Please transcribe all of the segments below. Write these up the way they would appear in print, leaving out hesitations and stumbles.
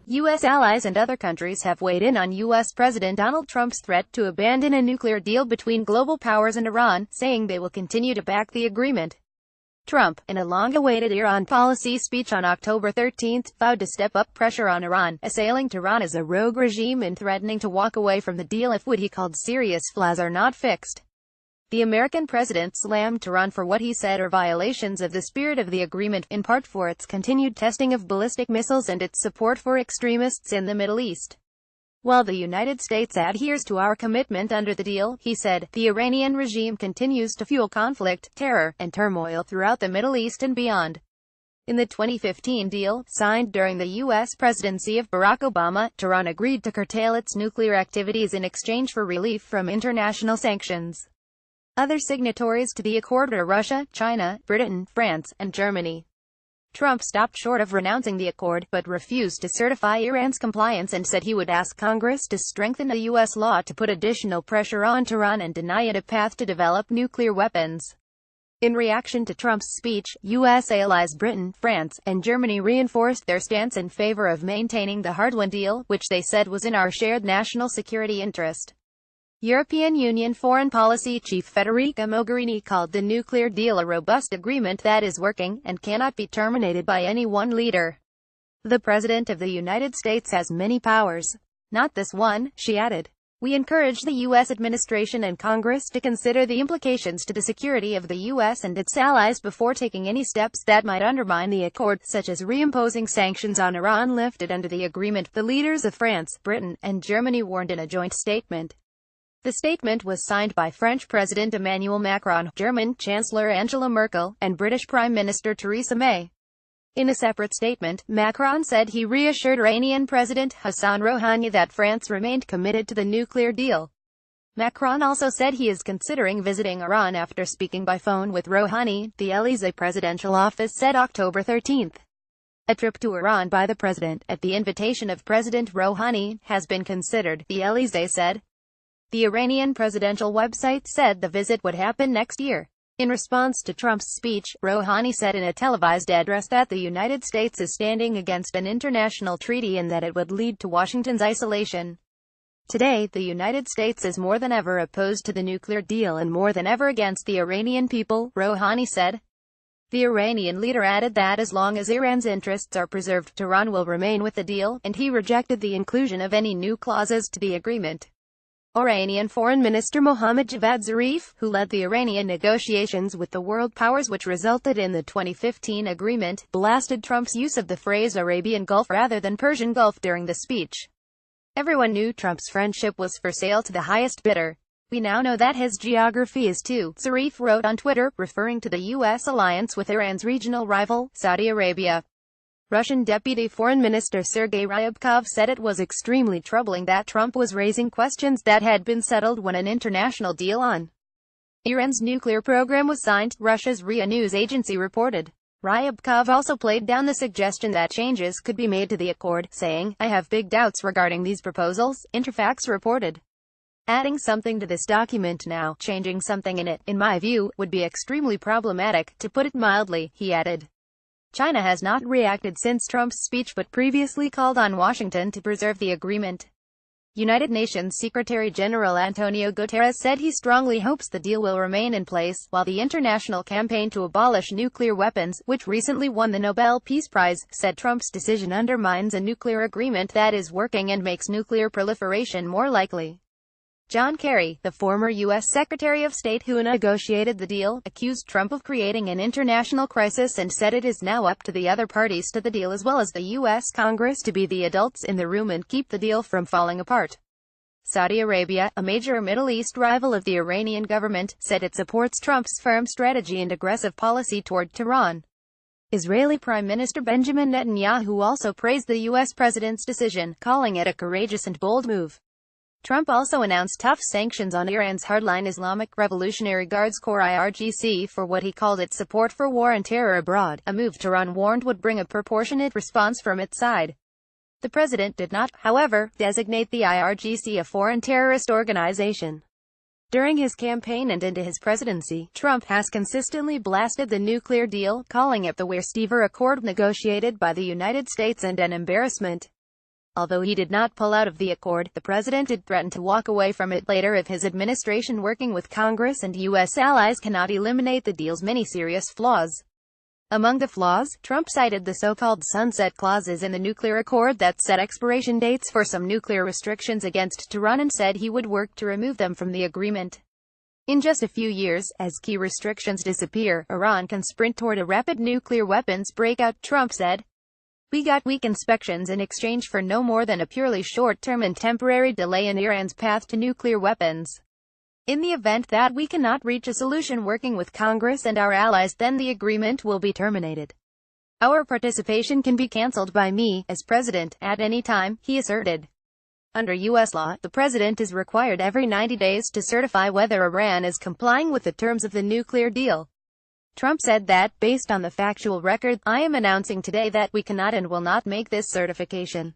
U.S. allies and other countries have weighed in on U.S. President Donald Trump's threat to abandon a nuclear deal between global powers and Iran, saying they will continue to back the agreement. Trump, in a long-awaited Iran policy speech on October 13, vowed to step up pressure on Iran, assailing Tehran as a rogue regime and threatening to walk away from the deal if what he called serious flaws are not fixed. The American president slammed Tehran for what he said are violations of the spirit of the agreement, in part for its continued testing of ballistic missiles and its support for extremists in the Middle East. While the United States adheres to our commitment under the deal, he said, the Iranian regime continues to fuel conflict, terror, and turmoil throughout the Middle East and beyond. In the 2015 deal, signed during the U.S. presidency of Barack Obama, Tehran agreed to curtail its nuclear activities in exchange for relief from international sanctions. Other signatories to the accord are Russia, China, Britain, France, and Germany. Trump stopped short of renouncing the accord, but refused to certify Iran's compliance and said he would ask Congress to strengthen a U.S. law to put additional pressure on Tehran and deny it a path to develop nuclear weapons. In reaction to Trump's speech, U.S. allies Britain, France, and Germany reinforced their stance in favor of maintaining the Hardware deal, which they said was in our shared national security interest. European Union Foreign Policy Chief Federica Mogherini called the nuclear deal a robust agreement that is working, and cannot be terminated by any one leader. The President of the United States has many powers. Not this one, she added. We encourage the U.S. administration and Congress to consider the implications to the security of the U.S. and its allies before taking any steps that might undermine the accord, such as reimposing sanctions on Iran lifted under the agreement, the leaders of France, Britain, and Germany warned in a joint statement. The statement was signed by French President Emmanuel Macron, German Chancellor Angela Merkel, and British Prime Minister Theresa May. In a separate statement, Macron said he reassured Iranian President Hassan Rouhani that France remained committed to the nuclear deal. Macron also said he is considering visiting Iran after speaking by phone with Rouhani, the Élysée presidential office said October 13. A trip to Iran by the president, at the invitation of President Rouhani, has been considered, the Élysée said. The Iranian presidential website said the visit would happen next year. In response to Trump's speech, Rouhani said in a televised address that the United States is standing against an international treaty and that it would lead to Washington's isolation. Today, the United States is more than ever opposed to the nuclear deal and more than ever against the Iranian people, Rouhani said. The Iranian leader added that as long as Iran's interests are preserved, Tehran will remain with the deal, and he rejected the inclusion of any new clauses to the agreement. Iranian Foreign Minister Mohammad Javad Zarif, who led the Iranian negotiations with the world powers which resulted in the 2015 agreement, blasted Trump's use of the phrase Arabian Gulf rather than Persian Gulf during the speech. Everyone knew Trump's friendship was for sale to the highest bidder. We now know that his geography is too, Zarif wrote on Twitter, referring to the U.S. alliance with Iran's regional rival, Saudi Arabia. Russian Deputy Foreign Minister Sergei Ryabkov said it was extremely troubling that Trump was raising questions that had been settled when an international deal on Iran's nuclear program was signed, Russia's RIA news agency reported. Ryabkov also played down the suggestion that changes could be made to the accord, saying, I have big doubts regarding these proposals, Interfax reported. Adding something to this document now, changing something in it, in my view, would be extremely problematic, to put it mildly, he added. China has not reacted since Trump's speech but previously called on Washington to preserve the agreement. United Nations Secretary-General Antonio Guterres said he strongly hopes the deal will remain in place, while the international campaign to abolish nuclear weapons, which recently won the Nobel Peace Prize, said Trump's decision undermines a nuclear agreement that is working and makes nuclear proliferation more likely. John Kerry, the former U.S. Secretary of State who negotiated the deal, accused Trump of creating an international crisis and said it is now up to the other parties to the deal as well as the U.S. Congress to be the adults in the room and keep the deal from falling apart. Saudi Arabia, a major Middle East rival of the Iranian government, said it supports Trump's firm strategy and aggressive policy toward Tehran. Israeli Prime Minister Benjamin Netanyahu also praised the U.S. president's decision, calling it a courageous and bold move. Trump also announced tough sanctions on Iran's hardline Islamic Revolutionary Guards Corps IRGC for what he called its support for war and terror abroad, a move Tehran warned would bring a proportionate response from its side. The president did not, however, designate the IRGC a foreign terrorist organization. During his campaign and into his presidency, Trump has consistently blasted the nuclear deal, calling it the worst ever accord negotiated by the United States and an embarrassment. Although he did not pull out of the accord, the president did threaten to walk away from it later if his administration working with Congress and U.S. allies cannot eliminate the deal's many serious flaws. Among the flaws, Trump cited the so-called sunset clauses in the nuclear accord that set expiration dates for some nuclear restrictions against Tehran and said he would work to remove them from the agreement. In just a few years, as key restrictions disappear, Iran can sprint toward a rapid nuclear weapons breakout, Trump said. We got weak inspections in exchange for no more than a purely short-term and temporary delay in Iran's path to nuclear weapons. In the event that we cannot reach a solution working with Congress and our allies, then the agreement will be terminated. Our participation can be cancelled by me, as president, at any time, he asserted. Under U.S. law, the president is required every 90 days to certify whether Iran is complying with the terms of the nuclear deal. Trump said that, based on the factual record, I am announcing today that we cannot and will not make this certification.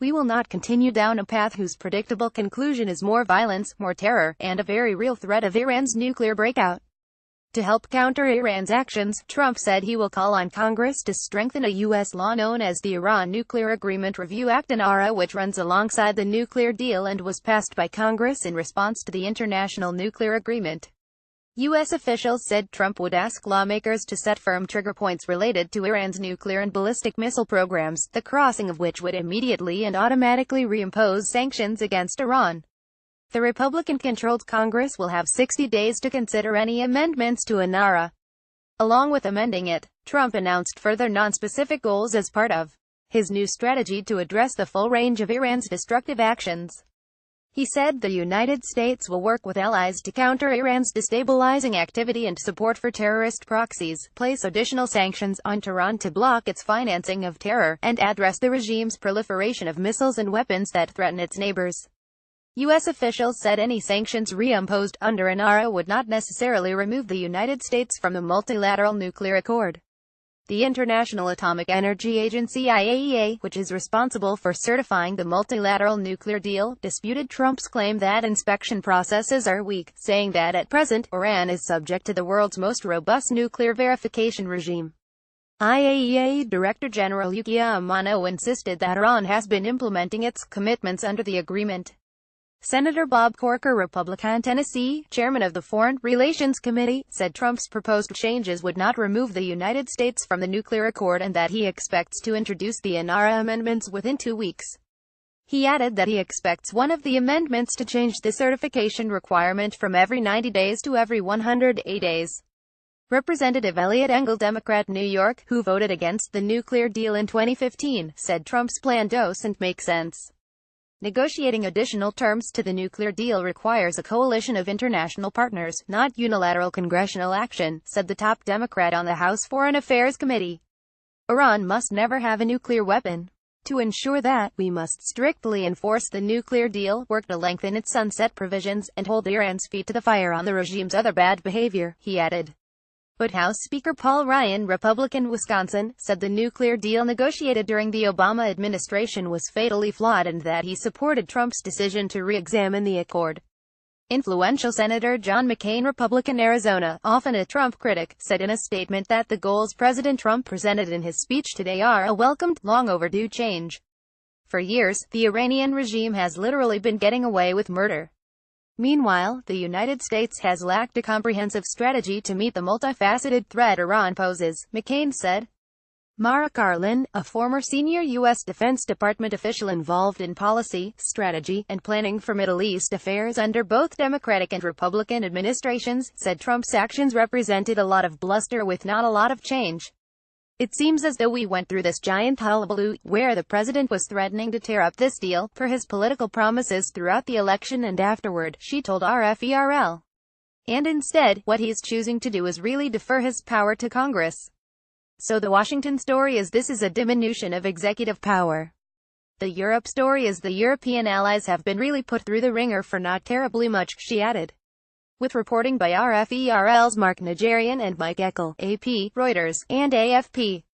We will not continue down a path whose predictable conclusion is more violence, more terror, and a very real threat of Iran's nuclear breakout. To help counter Iran's actions, Trump said he will call on Congress to strengthen a U.S. law known as the Iran Nuclear Agreement Review Act (INARA), which runs alongside the nuclear deal and was passed by Congress in response to the International Nuclear Agreement. U.S. officials said Trump would ask lawmakers to set firm trigger points related to Iran's nuclear and ballistic missile programs, the crossing of which would immediately and automatically reimpose sanctions against Iran. The Republican-controlled Congress will have 60 days to consider any amendments to INARA. Along with amending it, Trump announced further non-specific goals as part of his new strategy to address the full range of Iran's destructive actions. He said the United States will work with allies to counter Iran's destabilizing activity and support for terrorist proxies, place additional sanctions on Tehran to block its financing of terror, and address the regime's proliferation of missiles and weapons that threaten its neighbors. U.S. officials said any sanctions reimposed under INARA would not necessarily remove the United States from the multilateral nuclear accord. The International Atomic Energy Agency (IAEA), which is responsible for certifying the multilateral nuclear deal, disputed Trump's claim that inspection processes are weak, saying that at present, Iran is subject to the world's most robust nuclear verification regime. IAEA Director General Yukiya Amano insisted that Iran has been implementing its commitments under the agreement. Senator Bob Corker, Republican Tennessee, chairman of the Foreign Relations Committee, said Trump's proposed changes would not remove the United States from the nuclear accord and that he expects to introduce the INARA amendments within 2 weeks. He added that he expects one of the amendments to change the certification requirement from every 90 days to every 108 days. Representative Eliot Engel, Democrat, New York, who voted against the nuclear deal in 2015, said Trump's plan doesn't make sense. Negotiating additional terms to the nuclear deal requires a coalition of international partners, not unilateral congressional action, said the top Democrat on the House Foreign Affairs Committee. Iran must never have a nuclear weapon. To ensure that, we must strictly enforce the nuclear deal, work to lengthen its sunset provisions, and hold Iran's feet to the fire on the regime's other bad behavior, he added. But House Speaker Paul Ryan, Republican, Wisconsin, said the nuclear deal negotiated during the Obama administration was fatally flawed and that he supported Trump's decision to re-examine the accord. Influential Senator John McCain, Republican, Arizona, often a Trump critic, said in a statement that the goals President Trump presented in his speech today are a welcomed, long-overdue change. For years, the Iranian regime has literally been getting away with murder. Meanwhile, the United States has lacked a comprehensive strategy to meet the multifaceted threat Iran poses, McCain said. Mara Karlin, a former senior U.S. Defense Department official involved in policy, strategy, and planning for Middle East affairs under both Democratic and Republican administrations, said Trump's actions represented a lot of bluster with not a lot of change. It seems as though we went through this giant hullabaloo, where the president was threatening to tear up this deal, per his political promises throughout the election and afterward, she told RFERL. And instead, what he's choosing to do is really defer his power to Congress. So the Washington story is this is a diminution of executive power. The Europe story is the European allies have been really put through the ringer for not terribly much, she added. With reporting by RFERL's Mark Najarian and Mike Eckel, AP, Reuters, and AFP.